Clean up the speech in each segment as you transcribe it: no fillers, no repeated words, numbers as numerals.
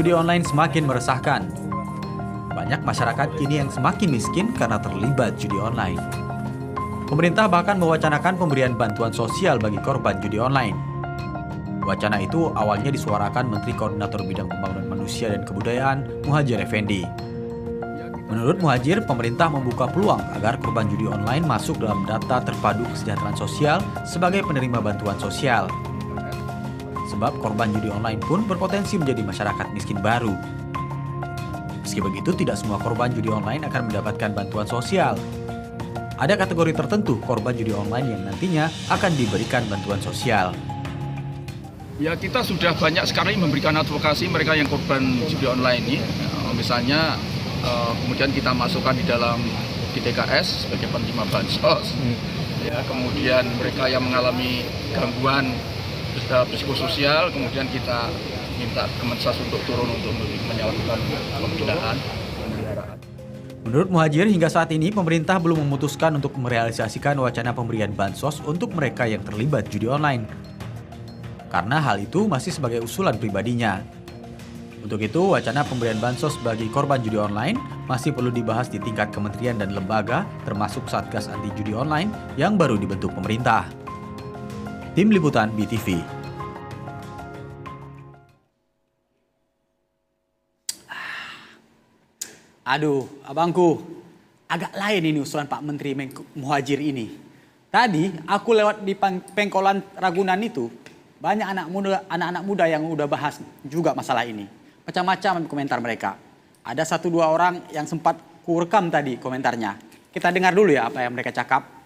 Judi online semakin meresahkan. Banyak masyarakat kini yang semakin miskin karena terlibat judi online. Pemerintah bahkan mewacanakan pemberian bantuan sosial bagi korban judi online. Wacana itu awalnya disuarakan Menteri Koordinator Bidang Pembangunan Manusia dan Kebudayaan, Muhadjir Effendi. Menurut Muhadjir, pemerintah membuka peluang agar korban judi online masuk dalam data terpadu kesejahteraan sosial sebagai penerima bantuan sosial. Sebab korban judi online pun berpotensi menjadi masyarakat miskin baru. Meski begitu, tidak semua korban judi online akan mendapatkan bantuan sosial. Ada kategori tertentu korban judi online yang nantinya akan diberikan bantuan sosial. Ya, kita sudah banyak sekali memberikan advokasi mereka yang korban judi online ini. Misalnya, kemudian kita masukkan di dalam DTKS sebagai penerima bansos. Ya, kemudian mereka yang mengalami gangguan psikososial, kemudian kita minta Kemensos untuk turun untuk melakukan pembinaan, pemeliharaan. Menurut Muhadjir, hingga saat ini pemerintah belum memutuskan untuk merealisasikan wacana pemberian bansos untuk mereka yang terlibat judi online. Karena hal itu masih sebagai usulan pribadinya. Untuk itu, wacana pemberian bansos bagi korban judi online masih perlu dibahas di tingkat kementerian dan lembaga, termasuk Satgas Anti Judi Online yang baru dibentuk pemerintah. Tim Liputan BTV. Aduh, abangku, agak lain ini usulan Pak Menteri Muhadjir ini. Tadi aku lewat di pengkolan Ragunan itu, banyak anak-anak muda yang udah bahas juga masalah ini. Macam-macam komentar mereka. Ada 1-2 orang yang sempat kurekam tadi komentarnya. Kita dengar dulu ya apa yang mereka cakap.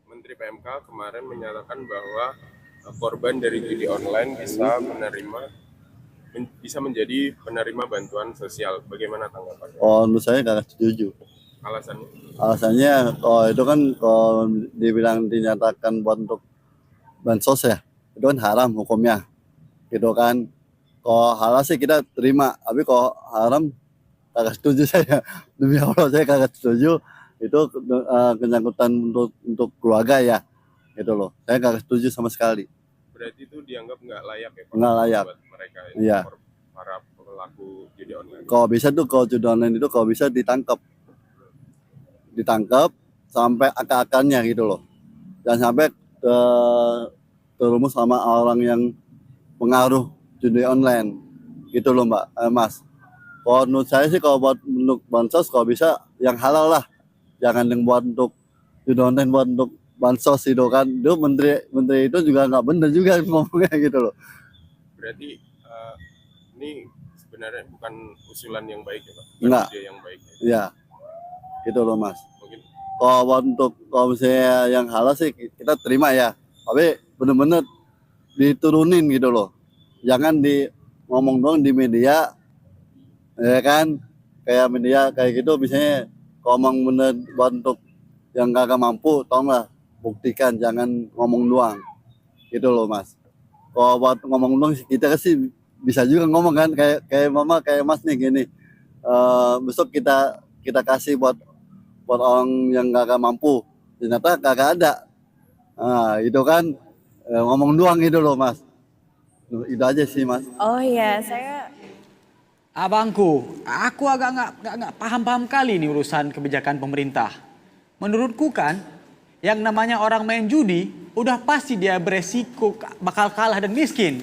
Menteri PMK kemarin menyatakan bahwa korban dari judi online bisa menjadi penerima bantuan sosial. Bagaimana tanggapannya? Oh, menurut saya nggak setuju. Alasannya? Alasannya, kalau itu kan kalau dibilang dinyatakan buat untuk bansos ya, itu kan haram hukumnya, gitu kan. Kalau halal sih kita terima, tapi kalau haram kagak setuju saya. Demi Allah saya kagak setuju. Itu kenyangkutan untuk keluarga ya, gitu loh. Saya kagak setuju sama sekali. Berarti itu dianggap nggak layak ya Pak? Nggak layak. Buat mereka Iya. Para pelaku judi online. Kalau bisa tuh, kalau judi online itu kalau bisa ditangkap sampai akar-akarnya gitu loh. Jangan sampai terumus sama orang yang pengaruh judi online gitu loh Mas. Kalau menurut saya sih, kalau buat untuk bansos kalau bisa yang halal lah. Jangan yang buat untuk judi online, buat untuk bansos itu kan. Itu menteri itu juga nggak benar juga ngomongnya gitu loh. Berarti ini sebenarnya bukan usulan yang baik ya Pak? Enggak. Ide yang baik ya? Iya, gitu loh Mas. Mungkin Kalau misalnya yang halal sih kita terima ya. Tapi bener-bener diturunin gitu loh. Jangan ngomong doang di media, ya kan? Kayak media kayak gitu, misalnya ngomong bener buat untuk yang kagak mampu, tolonglah buktikan, jangan ngomong doang. Gitu loh Mas. Kalau buat ngomong doang kita sih bisa juga ngomong kan, kayak mama, kayak Mas nih gini. Besok kita kasih buat orang yang kagak mampu, ternyata kagak ada. Nah, itu kan ngomong doang gitu loh Mas. Itu aja sih Mas. Oh iya, saya Abangku, aku agak nggak paham kali ini urusan kebijakan pemerintah. Menurutku kan, yang namanya orang main judi, udah pasti dia beresiko bakal kalah dan miskin.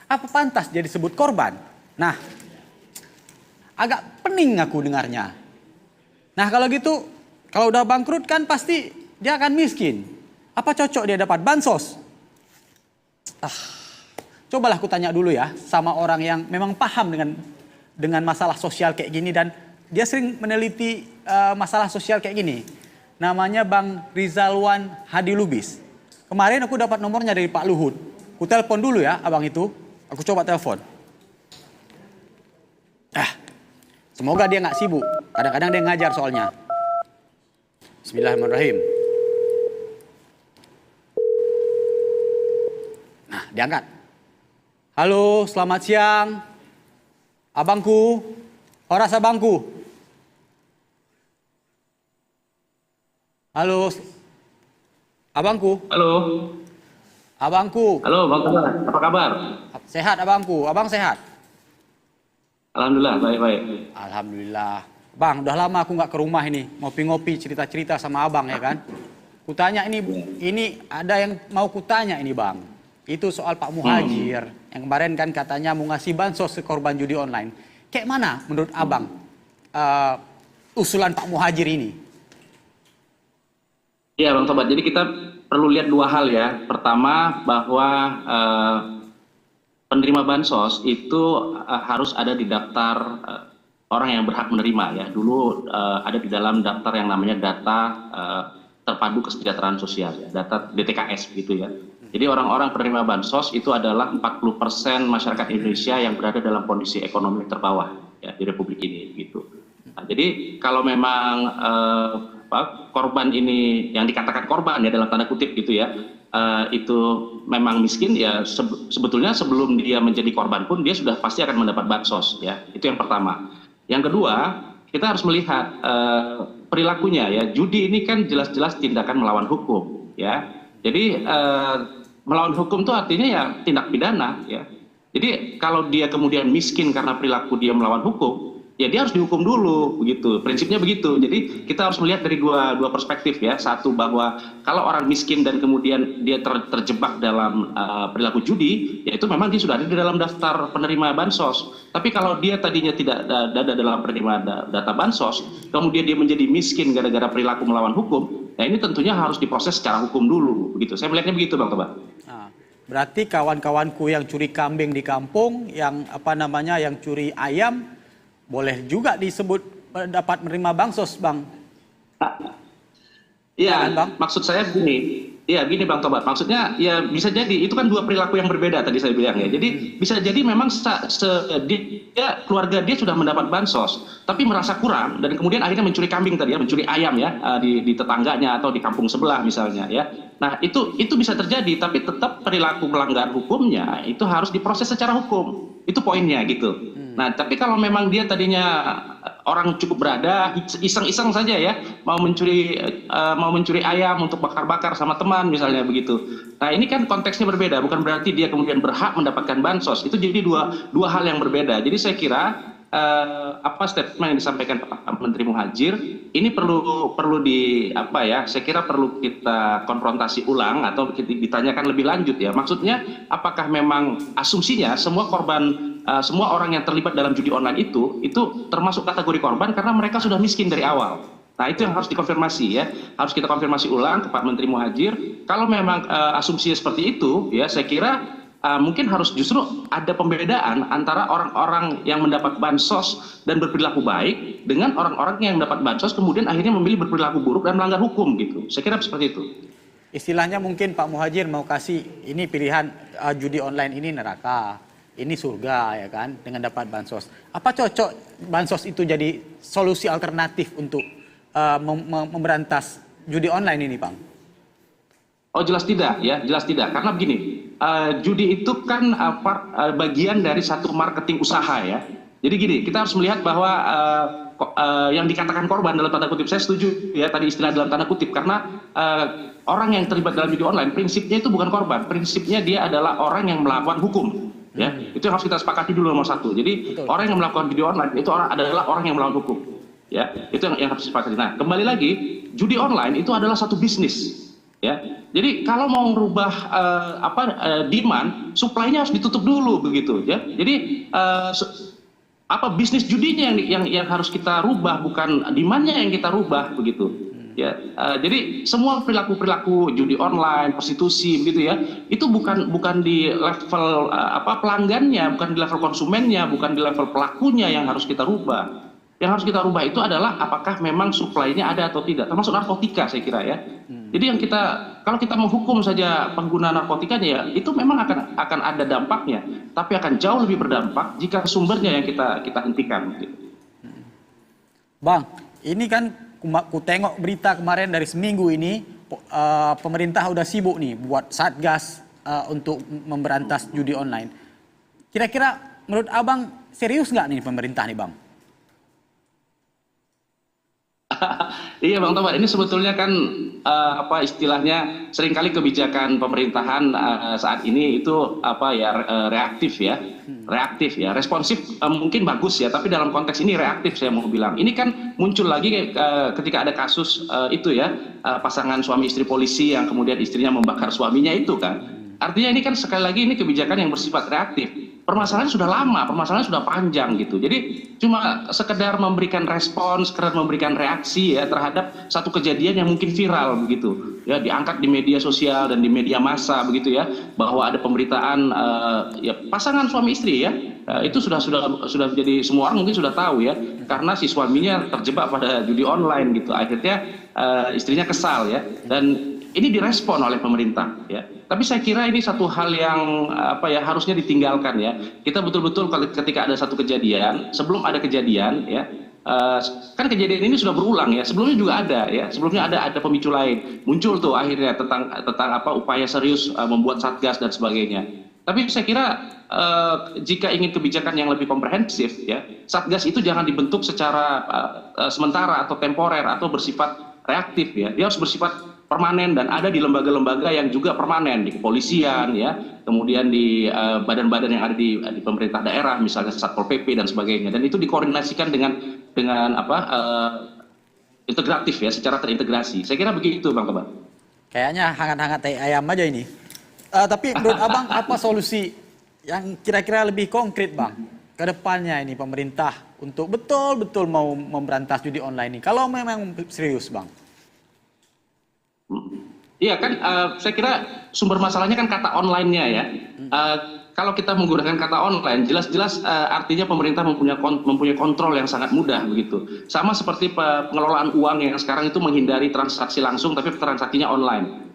Apa pantas dia disebut korban? Nah, agak pening aku dengarnya. Nah kalau gitu, kalau udah bangkrut kan pasti dia akan miskin. Apa cocok dia dapat bansos? Cobalah aku tanya dulu ya sama orang yang memang paham dengan masalah sosial kayak gini dan dia sering meneliti masalah sosial kayak gini. Namanya Bang Rizalwan Hadi Lubis. Kemarin aku dapat nomornya dari Pak Luhut. Aku telepon dulu ya abang itu. Aku coba telepon. Semoga dia nggak sibuk. Kadang-kadang dia ngajar soalnya. Bismillahirrahmanirrahim. Nah, diangkat. Halo, selamat siang. Abangku, Horas abangku. Halo, abangku. Halo. Abangku, Halo Bang Tegar, apa kabar? sehat abangku. Abang sehat? Alhamdulillah, baik-baik. Alhamdulillah. Bang, udah lama aku nggak ke rumah ini. Ngopi-ngopi, cerita-cerita sama abang ya kan. Kutanya ini ada yang mau kutanya ini bang. Itu soal Pak Muhajir. Yang kemarin kan katanya mau ngasih bansos ke korban judi online. Kayak mana menurut abang usulan Pak Muhajir ini? Iya Bang Tobat, jadi kita perlu lihat dua hal ya. Pertama bahwa penerima bansos itu harus ada di daftar orang yang berhak menerima ya. Dulu ada di dalam daftar yang namanya data terpadu kesejahteraan sosial ya, data DTKS begitu ya. Jadi orang-orang penerima bansos itu adalah 40% masyarakat Indonesia yang berada dalam kondisi ekonomi terbawah ya di Republik ini gitu. Nah, jadi kalau memang korban ini yang dikatakan korban ya dalam tanda kutip gitu ya, itu memang miskin ya, sebetulnya sebelum dia menjadi korban pun dia sudah pasti akan mendapat bansos ya. Itu yang pertama. Yang kedua, kita harus melihat perilakunya ya. Judi ini kan jelas-jelas tindakan melawan hukum ya. Jadi melawan hukum itu artinya ya tindak pidana ya. Jadi kalau dia kemudian miskin karena perilaku dia melawan hukum, ya dia harus dihukum dulu begitu. Prinsipnya begitu. Jadi kita harus melihat dari dua perspektif ya. Satu, bahwa kalau orang miskin dan kemudian dia terjebak dalam perilaku judi, ya itu memang dia sudah ada di dalam daftar penerima bansos. Tapi kalau dia tadinya tidak ada dalam penerima data bansos, kemudian dia menjadi miskin gara-gara perilaku melawan hukum, ya ini tentunya harus diproses secara hukum dulu begitu. Saya melihatnya begitu Bang Toba. Nah, berarti kawan-kawanku yang curi kambing di kampung, yang yang curi ayam, boleh juga disebut dapat menerima bansos, Bang. Iya, Bang? maksud saya gini. Iya, gini Bang Tobat. Maksudnya ya bisa jadi itu kan dua perilaku yang berbeda tadi saya bilang ya. Jadi bisa jadi memang dia keluarga dia sudah mendapat bansos, tapi merasa kurang dan kemudian akhirnya mencuri kambing tadi ya, mencuri ayam ya di tetangganya atau di kampung sebelah misalnya ya. Nah, itu bisa terjadi, tapi tetap perilaku melanggar hukumnya itu harus diproses secara hukum. Itu poinnya gitu. Nah, tapi kalau memang dia tadinya orang cukup berada, iseng-iseng saja ya, mau mencuri ayam untuk bakar-bakar sama teman misalnya begitu. Nah, ini kan konteksnya berbeda, bukan berarti dia kemudian berhak mendapatkan bansos. Itu jadi dua hal yang berbeda. Jadi saya kira statement yang disampaikan Pak Menteri Muhajir ini perlu saya kira perlu kita konfrontasi ulang atau ditanyakan lebih lanjut ya. Maksudnya apakah memang asumsinya semua korban semua orang yang terlibat dalam judi online itu termasuk kategori korban karena mereka sudah miskin dari awal. Nah, itu yang harus dikonfirmasi ya. Harus kita konfirmasi ulang ke Pak Menteri Muhajir. Kalau memang asumsinya seperti itu ya, saya kira mungkin harus justru ada pembedaan antara orang-orang yang mendapat bansos dan berperilaku baik dengan orang-orang yang mendapat bansos kemudian akhirnya memilih berperilaku buruk dan melanggar hukum gitu. Saya kira seperti itu. Istilahnya mungkin Pak Muhajir mau kasih ini pilihan judi online ini neraka, ini surga ya kan dengan dapat bansos. Apa cocok bansos itu jadi solusi alternatif untuk memberantas judi online ini, Bang? Oh, jelas tidak ya, jelas tidak. Karena begini, judi itu kan bagian dari satu marketing usaha ya. Jadi gini, kita harus melihat bahwa yang dikatakan korban dalam tanda kutip, saya setuju ya tadi istilah dalam tanda kutip, karena orang yang terlibat dalam judi online prinsipnya itu bukan korban, prinsipnya dia adalah orang yang melakukan hukum. Ya, itu yang harus kita sepakati dulu nomor satu. Jadi betul. Orang yang melakukan judi online itu adalah orang yang melawan hukum. Ya, itu yang harus disepakati. Nah, kembali lagi, judi online itu adalah satu bisnis. Ya, jadi kalau mau merubah demand, supply-nya harus ditutup dulu begitu. Ya, jadi bisnis judinya yang harus kita rubah, bukan demand-nya yang kita rubah begitu. Ya, jadi semua perilaku judi online, prostitusi begitu ya, itu bukan di level pelanggannya, bukan di level konsumennya, bukan di level pelakunya yang harus kita rubah. Yang harus kita rubah itu adalah apakah memang supply-nya ada atau tidak, termasuk narkotika saya kira ya. Jadi kalau kita menghukum saja pengguna narkotikanya ya, itu memang akan ada dampaknya, tapi akan jauh lebih berdampak jika sumbernya yang kita hentikan. Bang, ini kan ku tengok berita kemarin dari seminggu ini, pemerintah udah sibuk nih buat satgas untuk memberantas judi online. Kira-kira menurut abang serius nggak nih pemerintah nih, Bang? Iya Bang Tobat, ini sebetulnya kan apa istilahnya seringkali kebijakan pemerintahan saat ini itu apa ya reaktif ya, responsif mungkin bagus ya, tapi dalam konteks ini reaktif saya mau bilang. Ini kan muncul lagi ketika ada kasus itu ya pasangan suami istri polisi yang kemudian istrinya membakar suaminya itu kan. Artinya ini kan sekali lagi ini kebijakan yang bersifat reaktif. Permasalahannya sudah lama, permasalahannya sudah panjang gitu. Jadi cuma sekedar memberikan respons, sekedar memberikan reaksi ya terhadap satu kejadian yang mungkin viral begitu. Ya diangkat di media sosial dan di media massa begitu ya, bahwa ada pemberitaan ya pasangan suami istri ya. Itu sudah jadi semua orang mungkin sudah tahu ya, karena si suaminya terjebak pada judi online gitu. Akhirnya istrinya kesal ya, dan ini direspon oleh pemerintah ya. Tapi saya kira ini satu hal yang apa ya harusnya ditinggalkan ya. Kita betul-betul ketika ada satu kejadian, sebelum ada kejadian ya, kan kejadian ini sudah berulang ya. Sebelumnya juga ada ya. Sebelumnya ada pemicu lain. Muncul tuh akhirnya tentang apa upaya serius membuat satgas dan sebagainya. Tapi saya kira jika ingin kebijakan yang lebih komprehensif ya, satgas itu jangan dibentuk secara sementara atau temporer atau bersifat reaktif ya. Dia harus bersifat permanen dan ada di lembaga-lembaga yang juga permanen, di kepolisian ya, kemudian di badan-badan yang ada di pemerintah daerah misalnya Satpol PP dan sebagainya, dan itu dikoordinasikan dengan integratif ya, secara terintegrasi. Saya kira begitu Bang Tobat. Kayaknya hangat-hangat tai ayam aja ini. Tapi menurut Abang apa solusi yang kira-kira lebih konkret Bang ke depannya ini pemerintah untuk betul-betul mau memberantas judi online ini kalau memang serius Bang? Iya kan, saya kira sumber masalahnya kan kata online-nya ya. Kalau kita menggunakan kata online, jelas-jelas artinya pemerintah mempunyai kontrol yang sangat mudah begitu. Sama seperti pengelolaan uang yang sekarang itu menghindari transaksi langsung, tapi transaksinya online.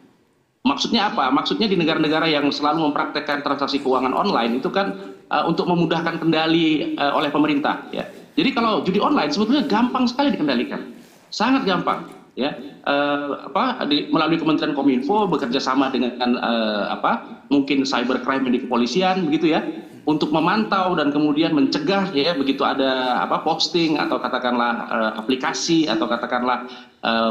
Maksudnya apa? Maksudnya di negara-negara yang selalu mempraktekkan transaksi keuangan online itu kan untuk memudahkan kendali oleh pemerintah. Ya. Jadi kalau judi online sebetulnya gampang sekali dikendalikan, sangat gampang. Ya, melalui Kementerian Kominfo bekerja sama dengan mungkin cybercrime di kepolisian begitu ya, untuk memantau dan kemudian mencegah ya begitu ada posting atau katakanlah aplikasi atau katakanlah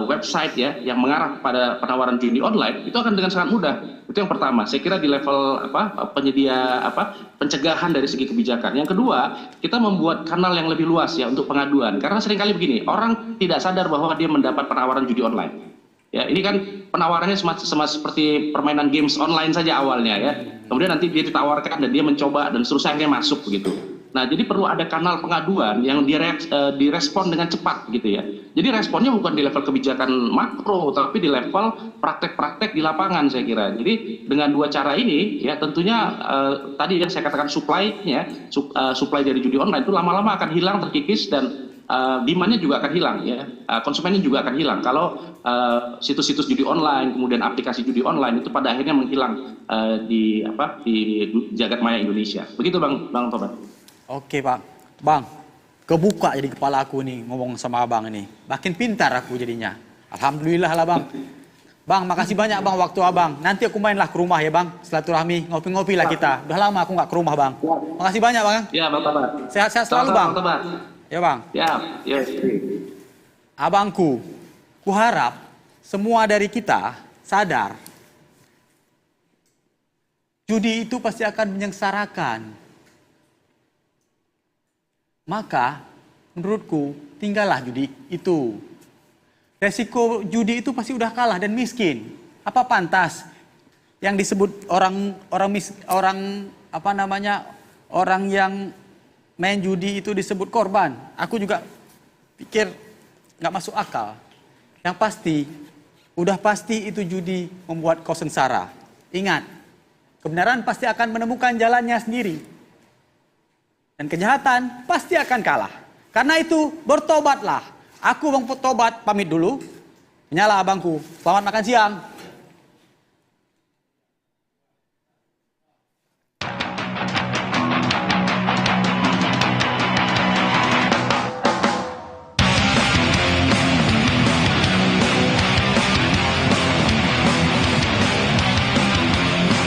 website ya yang mengarah pada penawaran judi online, itu akan dengan sangat mudah. Itu yang pertama. Saya kira di level penyedia pencegahan dari segi kebijakan. Yang kedua, kita membuat kanal yang lebih luas ya untuk pengaduan. Karena seringkali begini, orang tidak sadar bahwa dia mendapat penawaran judi online. Ya, ini kan penawarannya seperti permainan games online saja awalnya ya. Kemudian nanti dia ditawarkan dan dia mencoba dan seterusnya akhirnya masuk begitu. Nah, jadi perlu ada kanal pengaduan yang direspon dengan cepat gitu ya. Jadi responnya bukan di level kebijakan makro, tapi di level praktek-praktek di lapangan saya kira. Jadi dengan dua cara ini ya tentunya tadi yang saya katakan supply-nya, supply dari judi online itu lama-lama akan hilang, terkikis, dan demand-nya juga akan hilang ya. Konsumennya juga akan hilang kalau situs-situs judi online, kemudian aplikasi judi online itu pada akhirnya menghilang di jagat maya Indonesia. Begitu Bang Tobat. Oke Pak, Bang, kebuka jadi kepala aku nih ngomong sama Abang ini. Makin pintar aku jadinya. Alhamdulillah lah Bang. Bang, makasih banyak Bang waktu Abang. Nanti aku mainlah ke rumah ya Bang. Silaturahmi, ngopi-ngopi lah kita. Udah lama aku nggak ke rumah Bang. Makasih banyak Bang. Ya Bang Tobat. Sehat-sehat selalu Bang. Ya Bang. Ya. Abangku, kuharap semua dari kita sadar. Judi itu pasti akan menyengsarakan. Maka menurutku tinggallah judi itu. Resiko judi itu pasti udah kalah dan miskin. Apa pantas yang disebut orang yang main judi itu disebut korban? Aku juga pikir nggak masuk akal. Yang pasti, udah pasti itu judi membuat kau sengsara. Ingat, kebenaran pasti akan menemukan jalannya sendiri. Dan kejahatan pasti akan kalah. Karena itu bertobatlah. Aku Bang Tobat pamit dulu. Nyala abangku. Selamat makan siang.